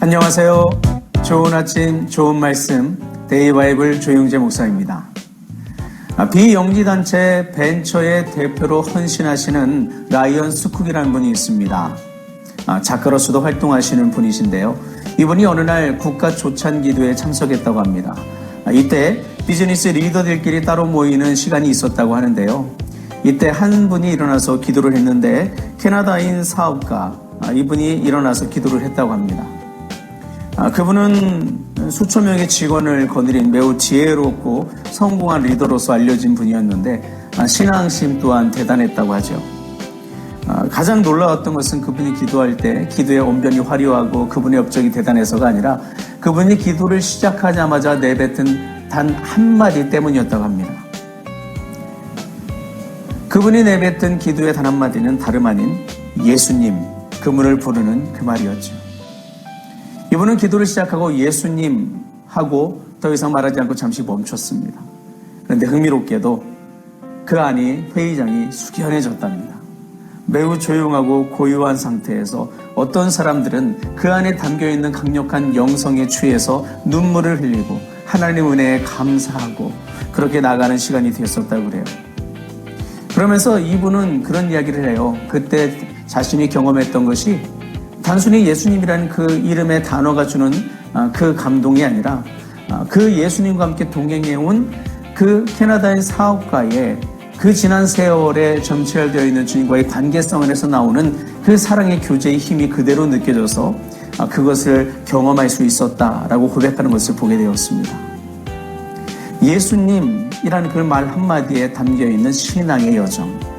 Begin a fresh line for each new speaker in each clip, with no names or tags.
안녕하세요. 좋은 아침, 좋은 말씀, 데이바이블 조용재 목사입니다. 비영리단체 벤처의 대표로 헌신하시는 라이언 스쿡이라는 분이 있습니다. 작가로서도 활동하시는 분이신데요. 이분이 어느 날 국가 조찬 기도에 참석했다고 합니다. 이때 비즈니스 리더들끼리 따로 모이는 시간이 있었다고 하는데요. 이때 한 분이 일어나서 기도를 했는데 캐나다인 사업가 이분이 일어나서 기도를 했다고 합니다. 그분은 수천 명의 직원을 거느린 매우 지혜롭고 성공한 리더로서 알려진 분이었는데 신앙심 또한 대단했다고 하죠. 가장 놀라웠던 것은 그분이 기도할 때 기도의 언변이 화려하고 그분의 업적이 대단해서가 아니라 그분이 기도를 시작하자마자 내뱉은 단 한마디 때문이었다고 합니다. 그분이 내뱉은 기도의 단 한마디는 다름 아닌 예수님, 그분을 부르는 그 말이었죠. 이분은 기도를 시작하고 예수님 하고 더 이상 말하지 않고 잠시 멈췄습니다. 그런데 흥미롭게도 그 안이 회의장이 숙연해졌답니다. 매우 조용하고 고요한 상태에서 어떤 사람들은 그 안에 담겨있는 강력한 영성에 취해서 눈물을 흘리고 하나님 은혜에 감사하고 그렇게 나가는 시간이 되었었다고 그래요. 그러면서 이분은 그런 이야기를 해요. 그때 자신이 경험했던 것이 단순히 예수님이라는 그 이름의 단어가 주는 그 감동이 아니라 그 예수님과 함께 동행해온 그 캐나다인 사업가의 그 지난 세월에 점철되어 있는 주님과의 관계성 안에서 나오는 그 사랑의 교제의 힘이 그대로 느껴져서 그것을 경험할 수 있었다라고 고백하는 것을 보게 되었습니다. 예수님이라는 그 말 한마디에 담겨있는 신앙의 여정.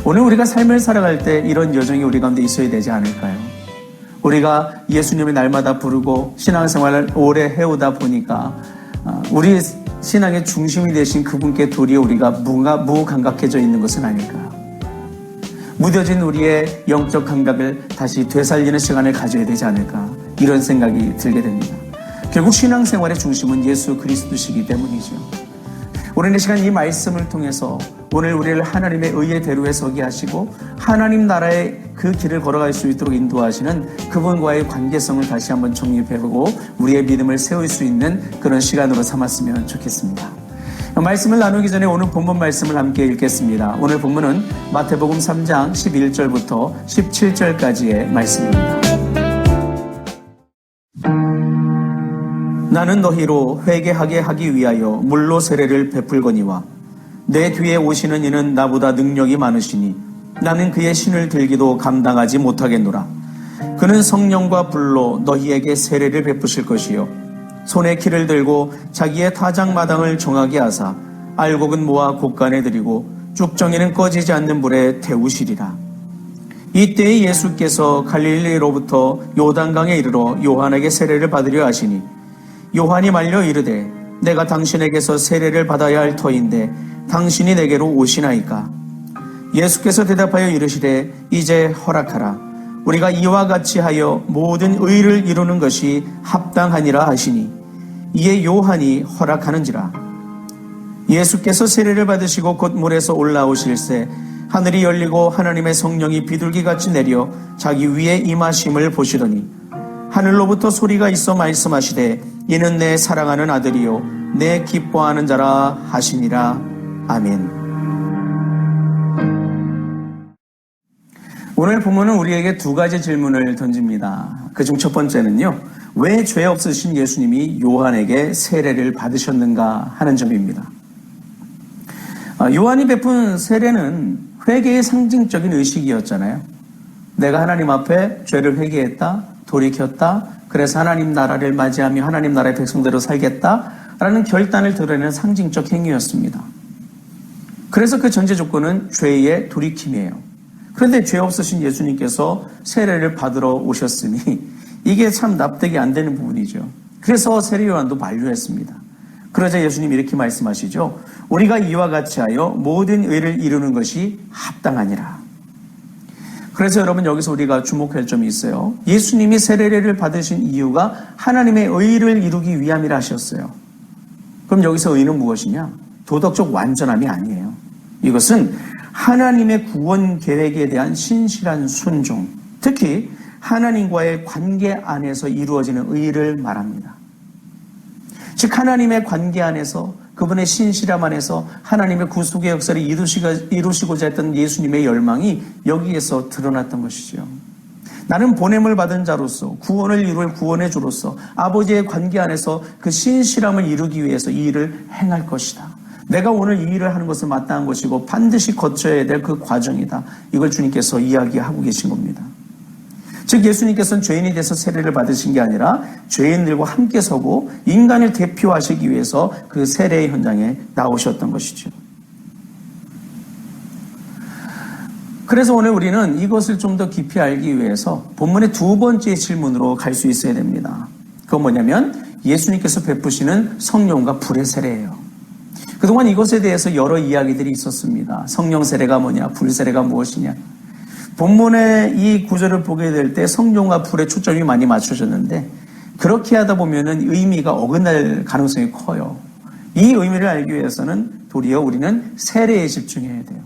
오늘 우리가 삶을 살아갈 때 이런 여정이 우리 가운데 있어야 되지 않을까요? 우리가 예수님을 날마다 부르고 신앙생활을 오래 해오다 보니까 우리 신앙의 중심이 되신 그분께 도리어 우리가 무감각해져 있는 것은 아닐까요? 무뎌진 우리의 영적 감각을 다시 되살리는 시간을 가져야 되지 않을까 이런 생각이 들게 됩니다. 결국 신앙생활의 중심은 예수 그리스도시기 때문이죠. 우리는 이 시간 이 말씀을 통해서 오늘 우리를 하나님의 의의 대로에 서게 하시고 하나님 나라의 그 길을 걸어갈 수 있도록 인도하시는 그분과의 관계성을 다시 한번 정립해보고 우리의 믿음을 세울 수 있는 그런 시간으로 삼았으면 좋겠습니다. 말씀을 나누기 전에 오늘 본문 말씀을 함께 읽겠습니다. 오늘 본문은 마태복음 3장 11절부터 17절까지의 말씀입니다. 나는 너희로 회개하게 하기 위하여 물로 세례를 베풀거니와 내 뒤에 오시는 이는 나보다 능력이 많으시니 나는 그의 신을 들기도 감당하지 못하겠노라. 그는 성령과 불로 너희에게 세례를 베푸실 것이요 손에 키를 들고 자기의 타작마당을 정하게 하사 알곡은 모아 곳간에 들이고 쭉정이는 꺼지지 않는 불에 태우시리라. 이때에 예수께서 갈릴리로부터 요단강에 이르러 요한에게 세례를 받으려 하시니 요한이 말려 이르되 내가 당신에게서 세례를 받아야 할 터인데 당신이 내게로 오시나이까. 예수께서 대답하여 이르시되 이제 허락하라. 우리가 이와 같이 하여 모든 의를 이루는 것이 합당하니라 하시니 이에 요한이 허락하는지라. 예수께서 세례를 받으시고 곧 물에서 올라오실새 하늘이 열리고 하나님의 성령이 비둘기같이 내려 자기 위에 임하심을 보시더니 하늘로부터 소리가 있어 말씀하시되 이는 내 사랑하는 아들이요 내 기뻐하는 자라 하시니라. 아멘. 오늘 본문은 우리에게 두 가지 질문을 던집니다. 그중 첫 번째는요, 왜 죄 없으신 예수님이 요한에게 세례를 받으셨는가 하는 점입니다. 요한이 베푼 세례는 회개의 상징적인 의식이었잖아요. 내가 하나님 앞에 죄를 회개했다, 돌이켰다, 그래서 하나님 나라를 맞이하며 하나님 나라의 백성대로 살겠다라는 결단을 드러내는 상징적 행위였습니다. 그래서 그 전제 조건은 죄의 돌이킴이에요. 그런데 죄 없으신 예수님께서 세례를 받으러 오셨으니 이게 참 납득이 안 되는 부분이죠. 그래서 세례 요한도 만류했습니다. 그러자 예수님이 이렇게 말씀하시죠. 우리가 이와 같이 하여 모든 의를 이루는 것이 합당하니라. 그래서 여러분 여기서 우리가 주목할 점이 있어요. 예수님이 세례를 받으신 이유가 하나님의 의를 이루기 위함이라 하셨어요. 그럼 여기서 의는 무엇이냐? 도덕적 완전함이 아니에요. 이것은 하나님의 구원 계획에 대한 신실한 순종, 특히 하나님과의 관계 안에서 이루어지는 의를 말합니다. 즉 하나님의 관계 안에서 그분의 신실함 안에서 하나님의 구속의 역사를 이루시고자 했던 예수님의 열망이 여기에서 드러났던 것이죠. 나는 보냄을 받은 자로서 구원을 이룰 구원의 주로서 아버지의 관계 안에서 그 신실함을 이루기 위해서 이 일을 행할 것이다. 내가 오늘 이 일을 하는 것은 마땅한 것이고 반드시 거쳐야 될 그 과정이다. 이걸 주님께서 이야기하고 계신 겁니다. 즉 예수님께서는 죄인이 돼서 세례를 받으신 게 아니라 죄인들과 함께 서고 인간을 대표하시기 위해서 그 세례의 현장에 나오셨던 것이죠. 그래서 오늘 우리는 이것을 좀 더 깊이 알기 위해서 본문의 두 번째 질문으로 갈 수 있어야 됩니다. 그건 뭐냐면 예수님께서 베푸시는 성령과 불의 세례예요. 그동안 이것에 대해서 여러 이야기들이 있었습니다. 성령 세례가 뭐냐, 불 세례가 무엇이냐. 본문의 이 구절을 보게 될 때 성령과 불에 초점이 많이 맞춰졌는데 그렇게 하다 보면은 의미가 어긋날 가능성이 커요. 이 의미를 알기 위해서는 도리어 우리는 세례에 집중해야 돼요.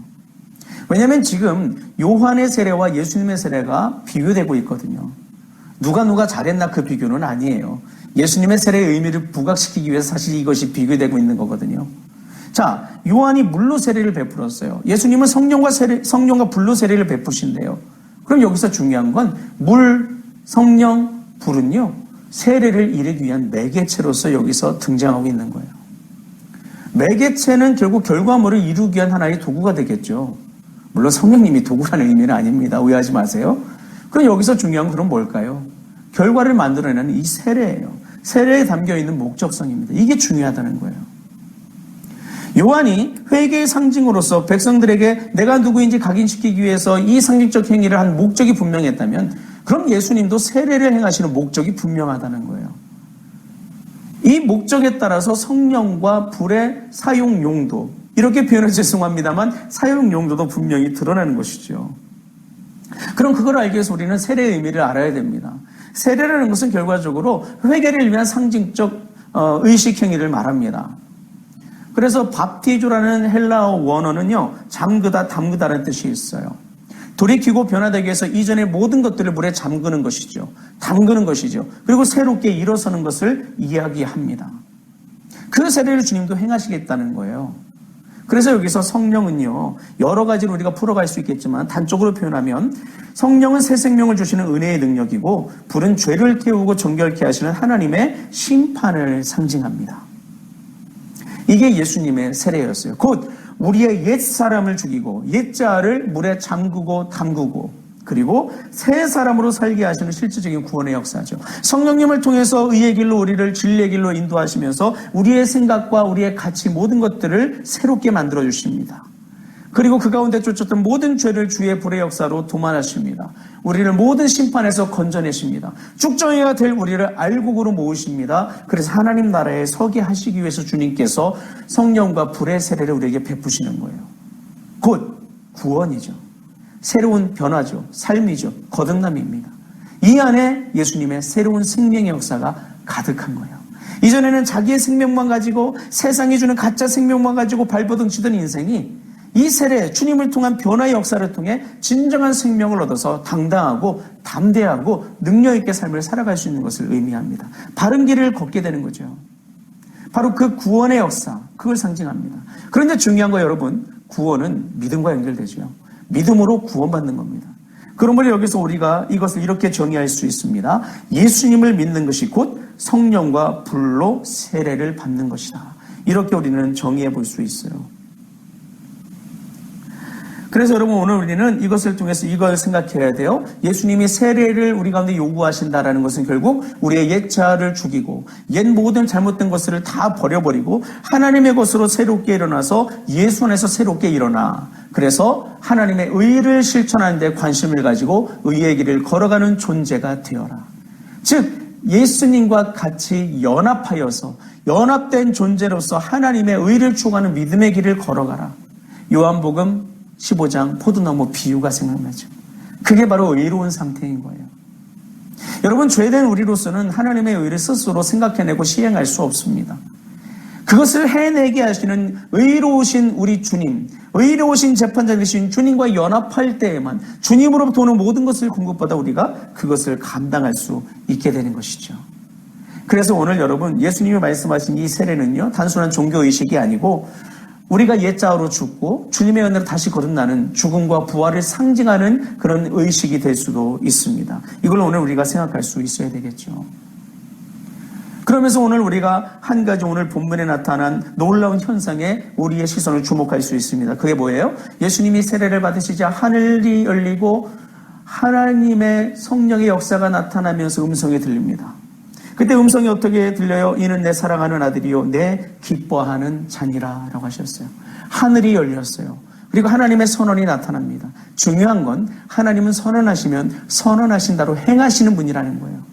왜냐하면 지금 요한의 세례와 예수님의 세례가 비교되고 있거든요. 누가 잘했나 그 비교는 아니에요. 예수님의 세례의 의미를 부각시키기 위해서 사실 이것이 비교되고 있는 거거든요. 자, 요한이 물로 세례를 베풀었어요. 예수님은 성령과 불로 세례를 베푸신대요. 그럼 여기서 중요한 건 물, 성령, 불은요, 세례를 이루기 위한 매개체로서 여기서 등장하고 있는 거예요. 매개체는 결국 결과물을 이루기 위한 하나의 도구가 되겠죠. 물론 성령님이 도구라는 의미는 아닙니다. 오해하지 마세요. 그럼 여기서 중요한 건 그럼 뭘까요? 결과를 만들어내는 이 세례예요. 세례에 담겨있는 목적성입니다. 이게 중요하다는 거예요. 요한이 회개의 상징으로서 백성들에게 내가 누구인지 각인시키기 위해서 이 상징적 행위를 한 목적이 분명했다면 그럼 예수님도 세례를 행하시는 목적이 분명하다는 거예요. 이 목적에 따라서 성령과 불의 사용 용도, 이렇게 표현해서 죄송합니다만 사용 용도도 분명히 드러나는 것이죠. 그럼 그걸 알기 위해서 우리는 세례의 의미를 알아야 됩니다. 세례라는 것은 결과적으로 회개를 위한 상징적 의식 행위를 말합니다. 그래서 밥티조라는 헬라어 원어는요, 잠그다, 담그다라는 뜻이 있어요. 돌이키고 변화되기 위해서 이전의 모든 것들을 물에 잠그는 것이죠. 담그는 것이죠. 그리고 새롭게 일어서는 것을 이야기합니다. 그 세례를 주님도 행하시겠다는 거예요. 그래서 여기서 성령은요, 여러 가지로 우리가 풀어갈 수 있겠지만 단적으로 표현하면 성령은 새 생명을 주시는 은혜의 능력이고 불은 죄를 태우고 정결케 하시는 하나님의 심판을 상징합니다. 이게 예수님의 세례였어요. 곧 우리의 옛 사람을 죽이고 옛 자를 물에 잠그고 담그고 그리고 새 사람으로 살게 하시는 실질적인 구원의 역사죠. 성령님을 통해서 의의 길로 우리를 진리의 길로 인도하시면서 우리의 생각과 우리의 가치 모든 것들을 새롭게 만들어 주십니다. 그리고 그 가운데 쫓았던 모든 죄를 주의 불의 역사로 도만하십니다. 우리를 모든 심판에서 건져내십니다. 쭉정이가 될 우리를 알곡으로 모으십니다. 그래서 하나님 나라에 서게 하시기 위해서 주님께서 성령과 불의 세례를 우리에게 베푸시는 거예요. 곧 구원이죠. 새로운 변화죠. 삶이죠. 거듭남입니다. 이 안에 예수님의 새로운 생명의 역사가 가득한 거예요. 이전에는 자기의 생명만 가지고 세상이 주는 가짜 생명만 가지고 발버둥 치던 인생이 이 세례, 주님을 통한 변화의 역사를 통해 진정한 생명을 얻어서 당당하고 담대하고 능력 있게 삶을 살아갈 수 있는 것을 의미합니다. 바른 길을 걷게 되는 거죠. 바로 그 구원의 역사, 그걸 상징합니다. 그런데 중요한 거 여러분, 구원은 믿음과 연결되죠. 믿음으로 구원받는 겁니다. 그러므로 여기서 우리가 이것을 이렇게 정의할 수 있습니다. 예수님을 믿는 것이 곧 성령과 불로 세례를 받는 것이다. 이렇게 우리는 정의해 볼 수 있어요. 그래서 여러분 오늘 우리는 이것을 통해서 이걸 생각해야 돼요. 예수님이 세례를 우리 가운데 요구하신다라는 것은 결국 우리의 옛 자아를 죽이고 옛 모든 잘못된 것을 다 버려버리고 하나님의 것으로 새롭게 일어나서 예수 안에서 새롭게 일어나 그래서 하나님의 의를 실천하는 데 관심을 가지고 의의 길을 걸어가는 존재가 되어라. 즉 예수님과 같이 연합하여서 연합된 존재로서 하나님의 의를 추구하는 믿음의 길을 걸어가라. 요한복음 15장 포도나무 비유가 생각나죠. 그게 바로 의로운 상태인 거예요. 여러분 죄된 우리로서는 하나님의 의를 스스로 생각해내고 시행할 수 없습니다. 그것을 해내게 하시는 의로우신 우리 주님, 의로우신 재판장 되신 주님과 연합할 때에만 주님으로부터 오는 모든 것을 공급받아 우리가 그것을 감당할 수 있게 되는 것이죠. 그래서 오늘 여러분, 예수님이 말씀하신 이 세례는요, 단순한 종교의식이 아니고 우리가 옛자로 죽고 주님의 은혜로 다시 거듭나는 죽음과 부활을 상징하는 그런 의식이 될 수도 있습니다. 이걸 오늘 우리가 생각할 수 있어야 되겠죠. 그러면서 오늘 우리가 한 가지 오늘 본문에 나타난 놀라운 현상에 우리의 시선을 주목할 수 있습니다. 그게 뭐예요? 예수님이 세례를 받으시자 하늘이 열리고 하나님의 성령의 역사가 나타나면서 음성이 들립니다. 그때 음성이 어떻게 들려요? 이는 내 사랑하는 아들이요 내 기뻐하는 자니라 라고 하셨어요. 하늘이 열렸어요. 그리고 하나님의 선언이 나타납니다. 중요한 건 하나님은 선언하시면 선언하신 대로 행하시는 분이라는 거예요.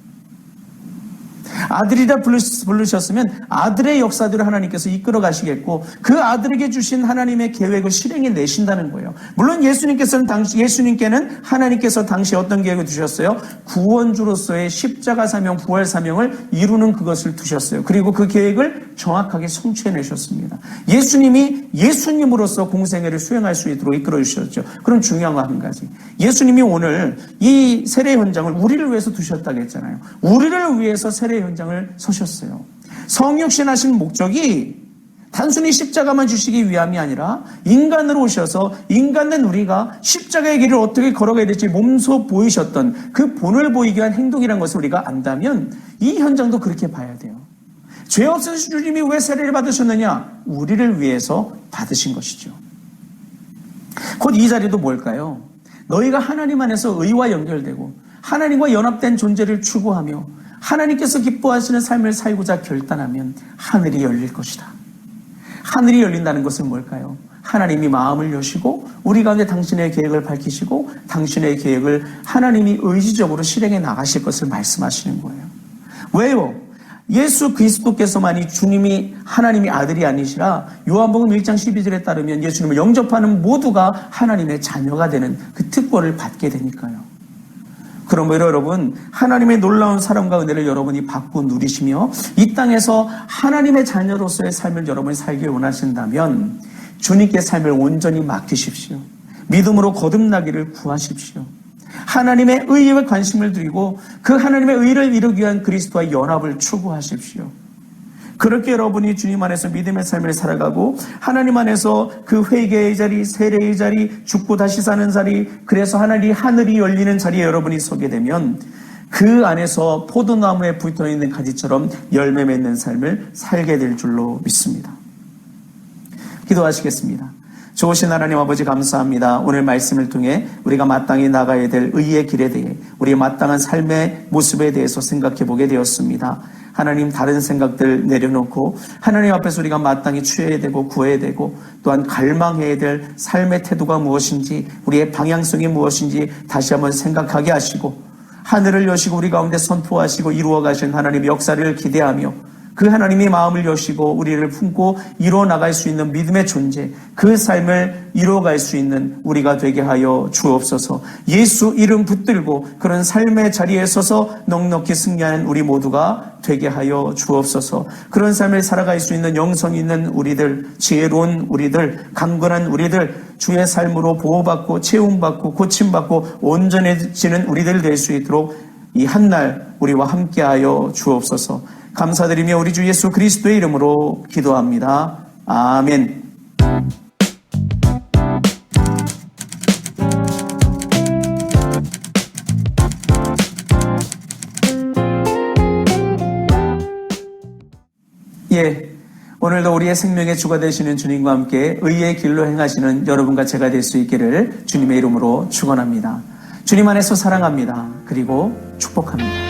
아들이라 부르셨으면 아들의 역사대로 하나님께서 이끌어 가시겠고 그 아들에게 주신 하나님의 계획을 실행해 내신다는 거예요. 물론 예수님께는 하나님께서 당시 어떤 계획을 두셨어요? 구원주로서의 십자가 사명, 부활 사명을 이루는 그것을 두셨어요. 그리고 그 계획을 정확하게 성취해 내셨습니다. 예수님이 예수님으로서 공생애를 수행할 수 있도록 이끌어 주셨죠. 그럼 중요한 거 한 가지. 예수님이 오늘 이 세례 현장을 우리를 위해서 두셨다고 했잖아요. 우리를 위해서 세례 현장을 서셨어요. 성육신하신 목적이 단순히 십자가만 주시기 위함이 아니라 인간으로 오셔서 인간된 우리가 십자가의 길을 어떻게 걸어가야 될지 몸소 보이셨던 그 본을 보이기 위한 행동이라는 것을 우리가 안다면 이 현장도 그렇게 봐야 돼요. 죄 없으신 주님이 왜 세례를 받으셨느냐? 우리를 위해서 받으신 것이죠. 곧 이 자리도 뭘까요? 너희가 하나님 안에서 의와 연결되고 하나님과 연합된 존재를 추구하며 하나님께서 기뻐하시는 삶을 살고자 결단하면 하늘이 열릴 것이다. 하늘이 열린다는 것은 뭘까요? 하나님이 마음을 여시고 우리 가운데 당신의 계획을 밝히시고 당신의 계획을 하나님이 의지적으로 실행해 나가실 것을 말씀하시는 거예요. 왜요? 예수 그리스도께서만이 주님이 하나님의 아들이 아니시라 요한복음 1장 12절에 따르면 예수님을 영접하는 모두가 하나님의 자녀가 되는 그 특권을 받게 되니까요. 그러므로 여러분, 하나님의 놀라운 사랑과 은혜를 여러분이 받고 누리시며 이 땅에서 하나님의 자녀로서의 삶을 여러분이 살길 원하신다면 주님께 삶을 온전히 맡기십시오. 믿음으로 거듭나기를 구하십시오. 하나님의 의에 관심을 드리고 그 하나님의 의를 이루기 위한 그리스도와의 연합을 추구하십시오. 그렇게 여러분이 주님 안에서 믿음의 삶을 살아가고 하나님 안에서 그 회개의 자리, 세례의 자리, 죽고 다시 사는 자리, 그래서 하늘이 열리는 자리에 여러분이 서게 되면 그 안에서 포도나무에 붙어있는 가지처럼 열매 맺는 삶을 살게 될 줄로 믿습니다. 기도하시겠습니다. 좋으신 하나님 아버지 감사합니다. 오늘 말씀을 통해 우리가 마땅히 나가야 될 의의 길에 대해 우리의 마땅한 삶의 모습에 대해서 생각해 보게 되었습니다. 하나님 다른 생각들 내려놓고 하나님 앞에서 우리가 마땅히 취해야 되고 구해야 되고 또한 갈망해야 될 삶의 태도가 무엇인지 우리의 방향성이 무엇인지 다시 한번 생각하게 하시고 하늘을 여시고 우리 가운데 선포하시고 이루어 가신 하나님의 역사를 기대하며 그 하나님이 마음을 여시고 우리를 품고 이루어 나갈 수 있는 믿음의 존재, 그 삶을 이루어갈 수 있는 우리가 되게 하여 주옵소서. 예수 이름 붙들고 그런 삶의 자리에 서서 넉넉히 승리하는 우리 모두가 되게 하여 주옵소서. 그런 삶을 살아갈 수 있는 영성 있는 우리들, 지혜로운 우리들, 강건한 우리들, 주의 삶으로 보호받고 채움받고 고침받고 온전해지는 우리들 될 수 있도록 이 한날 우리와 함께하여 주옵소서. 감사드리며 우리 주 예수 그리스도의 이름으로 기도합니다. 아멘. 오늘도 우리의 생명의 주가 되시는 주님과 함께 의의 길로 행하시는 여러분과 제가 될 수 있기를 주님의 이름으로 축원합니다. 주님 안에서 사랑합니다. 그리고 축복합니다.